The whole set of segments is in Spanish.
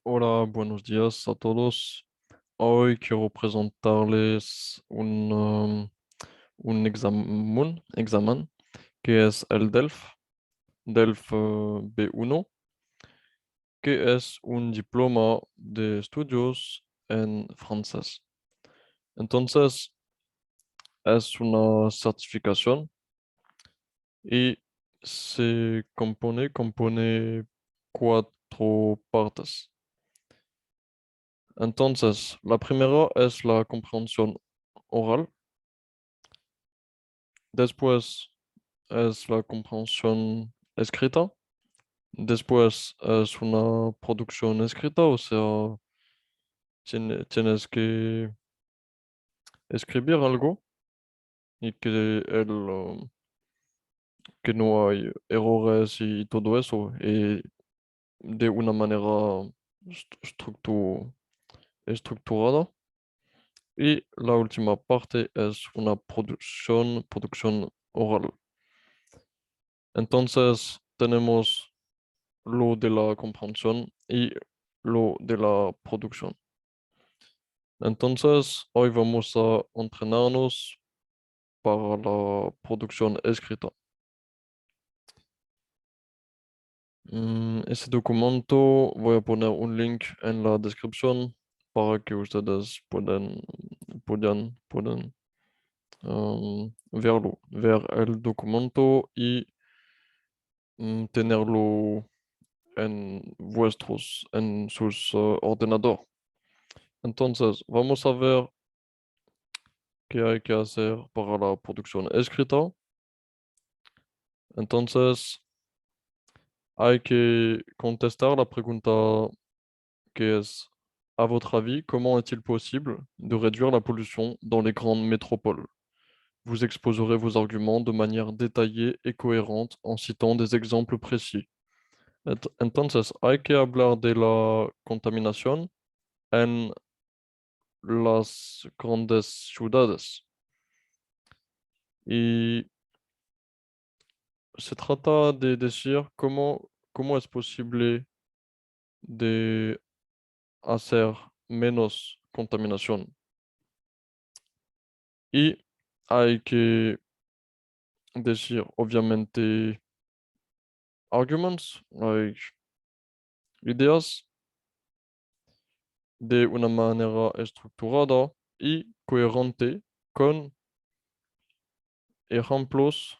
Hola, buenos días a todos. Hoy quiero presentarles un examen que es el DELF B1, que es un diploma de estudios en francés. Entonces, es una certificación y compone cuatro partes. Entonces, la primera es la comprensión oral. Después es la comprensión escrita. Después es una producción escrita, o sea, tienes que escribir algo y que no hay errores y todo eso, y de una manera estructurada. Y la última parte es una producción oral. Entonces, tenemos lo de la comprensión y lo de la producción. Entonces, hoy vamos a entrenarnos para la producción escrita. Ese documento voy a poner un link en la descripción para que ustedes puedan ver el documento y tenerlo en sus ordenadores. Entonces, vamos a ver qué hay que hacer para la producción escrita. Entonces, hay que contestar la pregunta que es, à votre avis, comment est-il possible de réduire la pollution dans les grandes métropoles? Vous exposerez vos arguments de manière détaillée et cohérente en citant des exemples précis. Entonces, hay que hablar de la contaminación en las grandes ciudades. Y se trata de decir cómo es posible de hacer menos contaminación. Y hay que decir, obviamente, arguments, like ideas, de una manera estructurada y coherente con ejemplos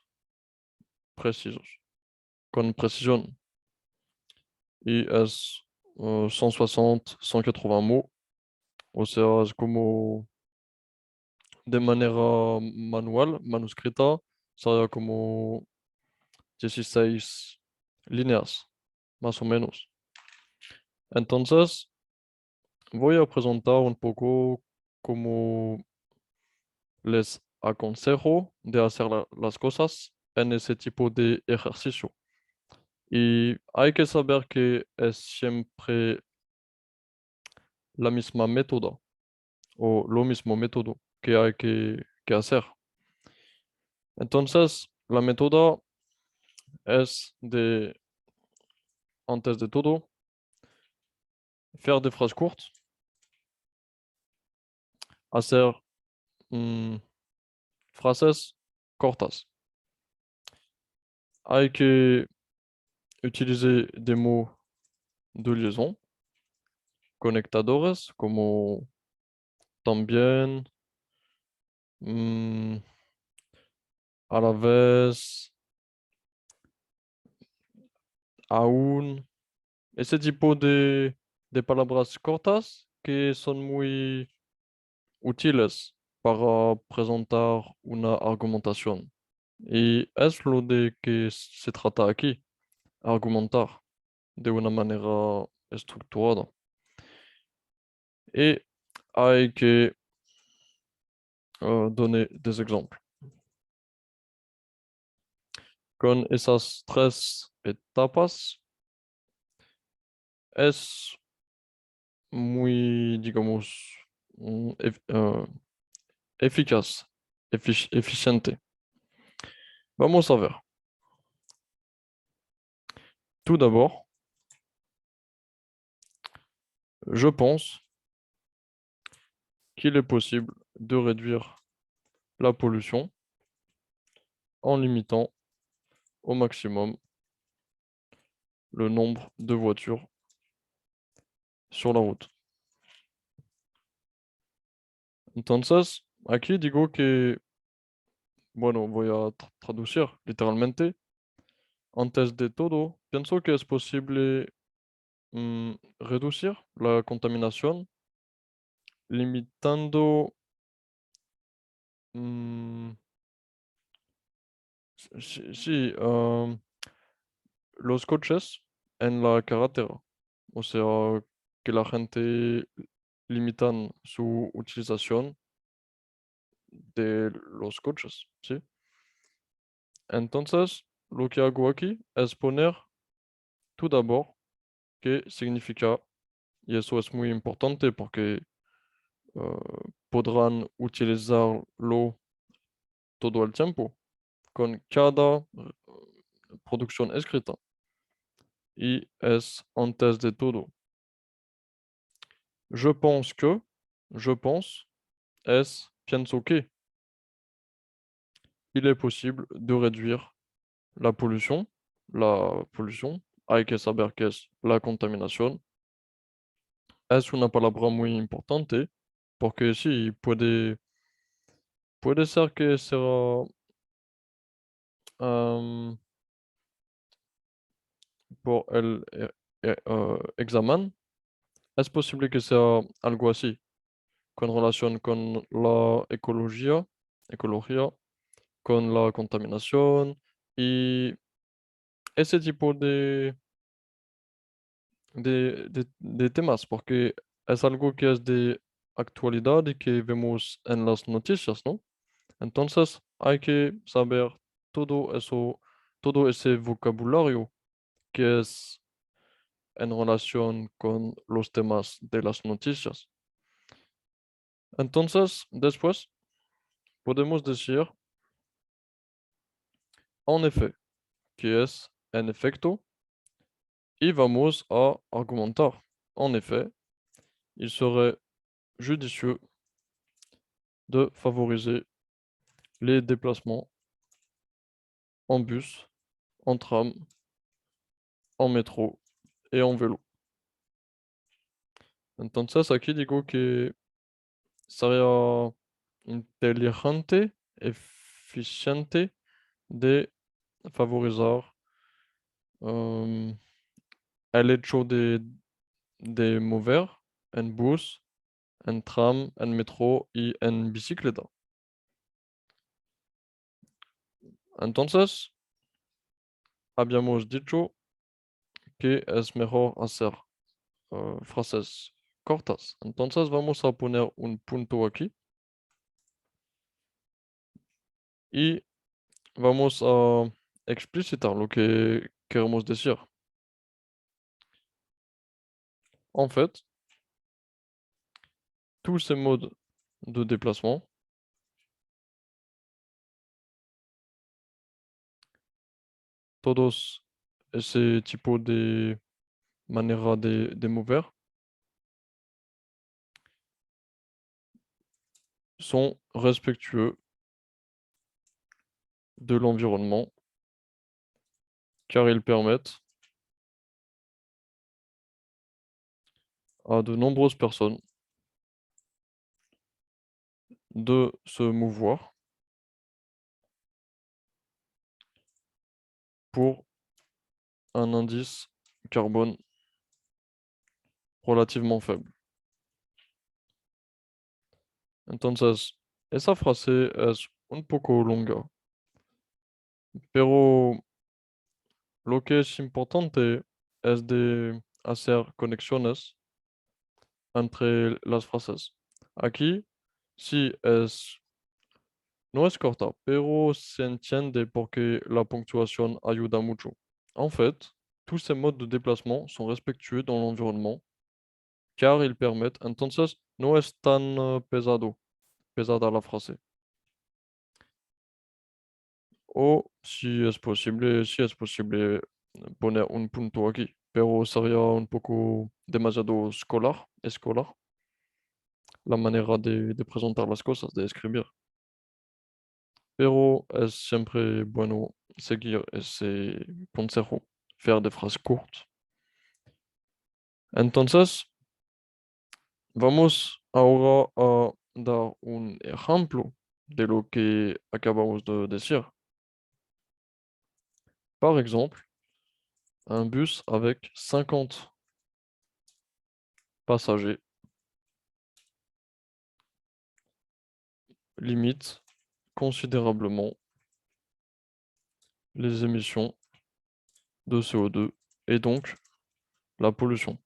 precisos, con precisión. Y es 160, 180 mots, o sea, es como de manera manual, manuscrita, sería como 16 líneas, más o menos. Entonces, voy a presentar un poco cómo les aconsejo de hacer las cosas en ese tipo de ejercicio. Y hay que saber que es siempre la misma método o lo mismo método que hay que hacer. Entonces, la método es de, antes de todo, faire des phrases courtes, hacer frases cortas. Hay que utiliser des mots de liaison, conectadores como también, mm, a la vez, aún, ese tipo de palabras cortas que son muy útiles para presentar una argumentación. Y es lo de que se trata aquí, argumentar de una manera estructurada. Y hay que donner des exemples. Con esas tres etapas es muy, digamos, eficaz, eficiente. Vamos a ver. Tout d'abord, Je pense qu'il est possible de réduire la pollution en limitant au maximum le nombre de voitures sur la route. Entonces, aquí digo que, bueno, voy a traducir literalmente. Antes de todo, pienso que es posible reducir la contaminación limitando mm, sí, los coches en la carretera. O sea, que la gente limitan su utilización de los coches, ¿sí? Entonces, lo que hago aquí es poner tout d'abord qué significa, y eso es muy importante porque podrán utilizarlo todo el tiempo con cada producción escrita. Y es antes de todo. Je pense que, je pense, es pienso que, il est possible de réduire la pollution, hay que saber qué es la contaminación. Es una palabra muy importante porque sí, puede ser que será am, por el examen, es posible que sea algo así, con relación con la ecología, con la contaminación y ese tipo de temas, porque es algo que es de actualidad y que vemos en las noticias, ¿no? Entonces hay que saber todo eso, todo ese vocabulario que es en relación con los temas de las noticias. Entonces, después podemos decir, en effet, que es en efecto, y vamos a argumentar. En effet, il serait judicieux de favoriser les déplacements en bus, en tram, en métro et en vélo. Entonces aquí digo que sería inteligente, eficiente de favorizar el hecho de mover en bus, en tram, en metro y en bicicleta. Entonces, habíamos dicho que es mejor hacer frases cortas. Entonces vamos a poner un punto aquí y vamos a explicitar lo que queremos decir. En fait, tous ces modes de déplacement, todos ese tipo de manera de mover, sont respectueux de l'environnement car ils permettent à de nombreuses personnes de se mouvoir pour un indice carbone relativement faible. Entonces, esa frase es un poco longa, pero lo que es importante es de hacer conexiones entre las frases. Aquí sí no es corta, pero se entiende porque la ponctuación ayuda mucho. En fait, tous ces modes de déplacement sont respectueux dans l'environnement car ils permettent, entonces no es tan pesada la frase. O si es posible poner un punto aquí. pero sería un poco demasiado escolar, la manera de presentar las cosas, de escribir. Pero es siempre bueno seguir ese consejo, faire des phrases courtes. Entonces, vamos ahora a dar un ejemplo de lo que acabamos de decir. Par exemple, un bus avec 50 passagers limite considérablement les émissions de CO2 et donc la pollution.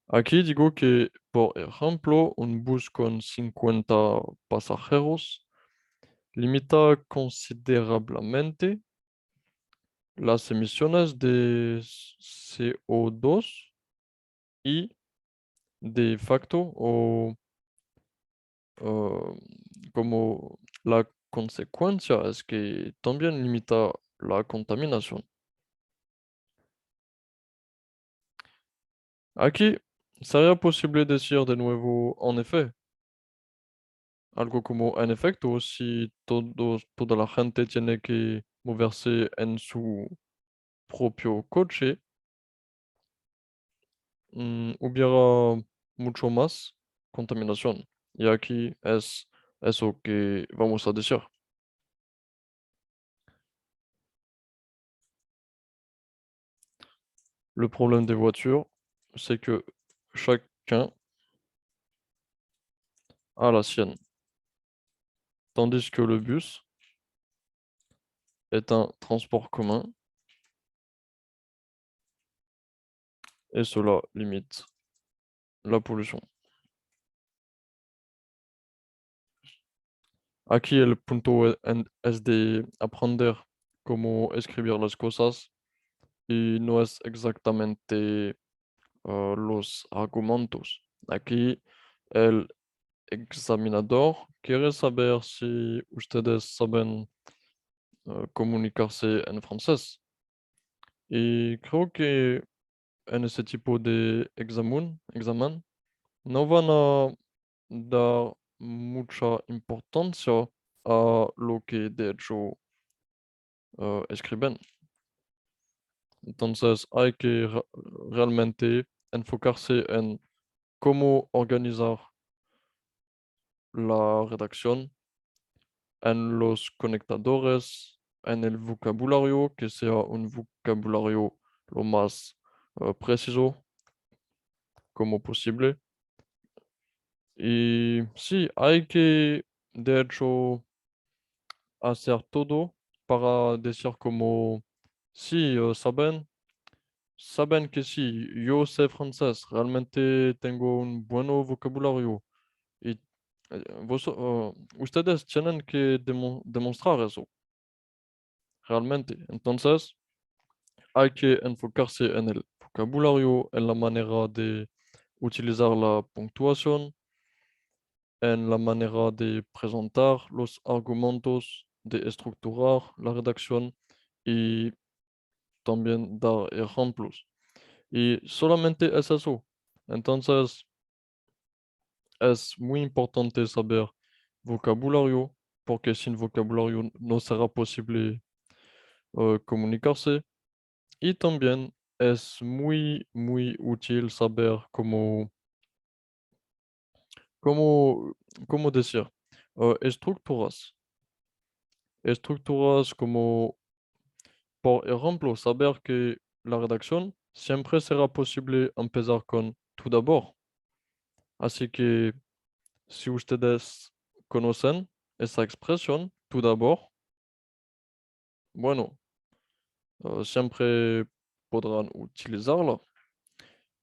Aquí digo que, por ejemplo, un bus con 50 pasajeros limita considerablemente las emisiones de CO2 y de facto o como la consecuencia es que también limita la contaminación. Aquí sería posible decir de nuevo en efecto, algo como en efecto, si toda la gente tiene que moverse en su propio coche, hubiera mucho más contaminación. Y aquí es eso que vamos a decir. Le problème des voitures, c'est que chacun a la sienne, tandis que le bus est un transport commun et cela limite la pollution. Aquí el punto es de aprender cómo escribir las cosas y no es exactamente los argumentos. Aquí el examinador quiere saber si ustedes saben comunicarse en francés. Y creo que en ese tipo de examen no van a dar mucha importancia a lo que de hecho escriben. Entonces hay que realmente enfocarse en cómo organizar la redacción, en los conectadores, en el vocabulario, que sea un vocabulario lo más preciso como posible. Y sí, hay que, de hecho, hacer todo para decir como, sí, saben que sí, yo sé francés, realmente tengo un buen vocabulario. Y ustedes tienen que demostrar eso, realmente. Entonces, hay que enfocarse en el vocabulario, en la manera de utilizar la puntuación, en la manera de presentar los argumentos, de estructurar la redacción y también dar ejemplos. Y solamente es eso. Entonces, es muy importante saber vocabulario, porque sin vocabulario no será posible comunicarse. Y también es muy, muy útil saber cómo, cómo decir, estructuras. Estructuras como, por ejemplo, saber que la redacción siempre será posible empezar con tout d'abord. Así que si ustedes conocen esa expresión, tout d'abord, bueno, siempre podrán utilizarla.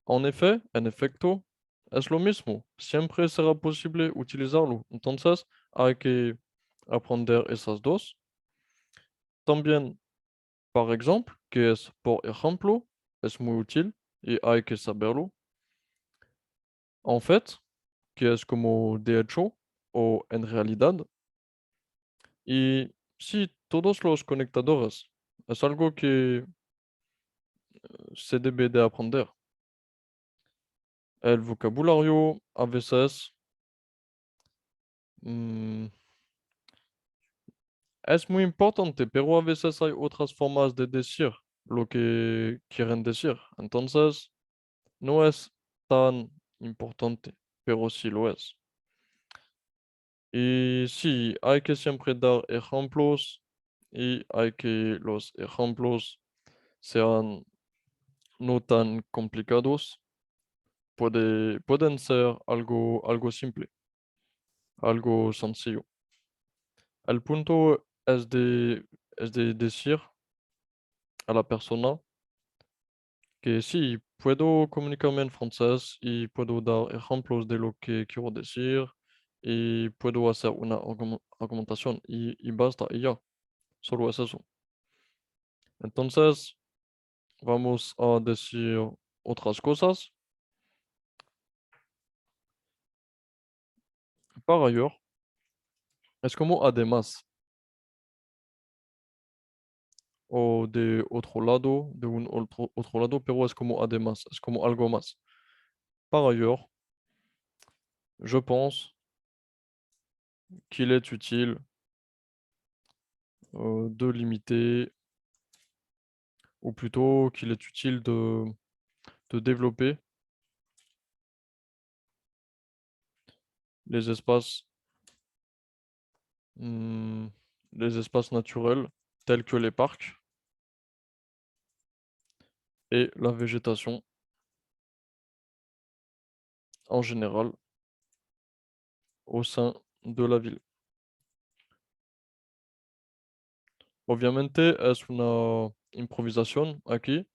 En efecto, es lo mismo. Siempre será posible utilizarlo. Entonces, hay que aprender esas dos. También, par exemple, que es por ejemplo, es muy útil y hay que saberlo. En fait, que es como de hecho o en realidad. Y sí, todos los conectadores. es algo que se debe de aprender. El vocabulario a veces mm, es muy importante, pero a veces hay otras formas de decir lo que quieren decir. Entonces, no es tan importante, pero sí lo es. Y sí, hay que siempre dar ejemplos y hay que los ejemplos sean no tan complicados. Pueden ser algo simple, algo sencillo. El punto es de decir a la persona que sí, puedo comunicarme en francés y puedo dar ejemplos de lo que quiero decir y puedo hacer una argumentación y basta, y ya, solo es eso. Entonces, vamos a decir otras cosas. Par ailleurs, es como además o de otro lado, de un otro lado, pero es como además, es como algo más. Par ailleurs, je pense qu'il est utile de limiter, ou plutôt qu'il est utile de développer les espaces, hmm, les espaces naturels tels que les parcs et la végétation en général au sein de la ville. Obviamente es una improvisación aquí.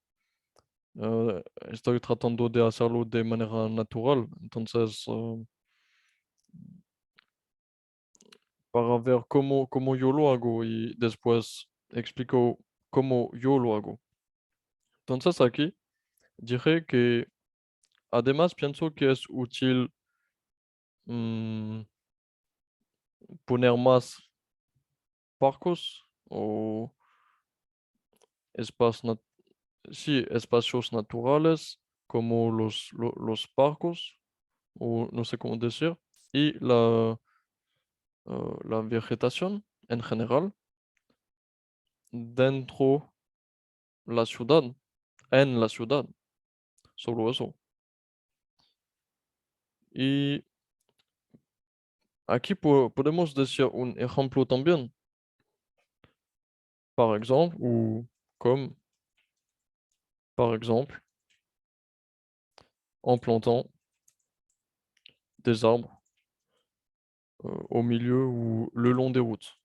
Estoy tratando de hacerlo de manera natural. Entonces, para ver cómo yo lo hago y después explico cómo yo lo hago. Entonces aquí dije que además pienso que es útil mm, poner más parcos o espacios, sí, espacios naturales como los parcos o no sé cómo decir y la vegetación en general dentro la ciudad, en la ciudad, solo eso. Y aquí podemos decir un ejemplo también, par exemple, ou comme, par exemple, en plantant des arbres au milieu ou le long des routes.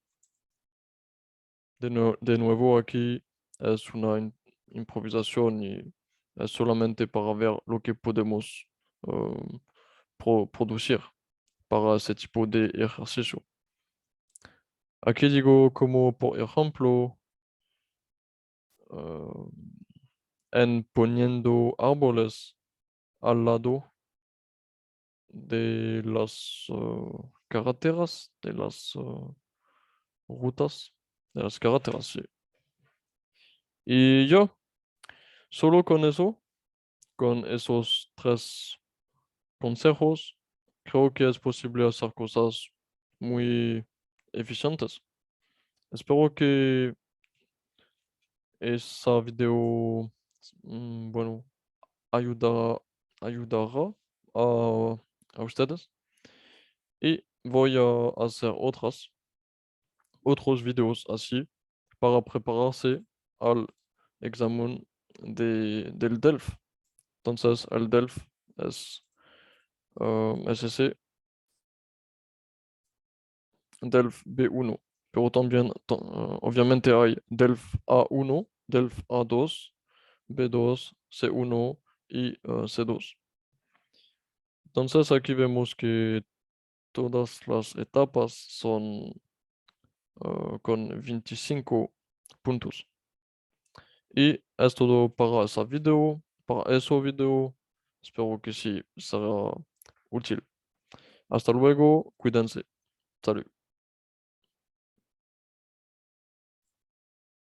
De nuevo aquí es una improvisación y es solamente para ver lo que podemos eh, producir para ese tipo de ejercicio. Aquí digo como por ejemplo eh, en poniendo árboles al lado de las carreteras, de las rutas, de las carreteras, sí. Y yo, solo con eso, con esos tres consejos, creo que es posible hacer cosas muy eficientes. Espero que esa video, bueno, ayuda, ayudará a, a ustedes. Y voy a hacer otros videos así para prepararse al examen del DELF. Entonces, el DELF es ese DELF B1, pero también, obviamente, hay DELF A1, DELF A2, B2, C1 y C2. Entonces, aquí vemos que todas las etapas son con 25 puntos. Y es todo para esa video, para ese video. Espero que sí será útil. Hasta luego, cuídense. Salut.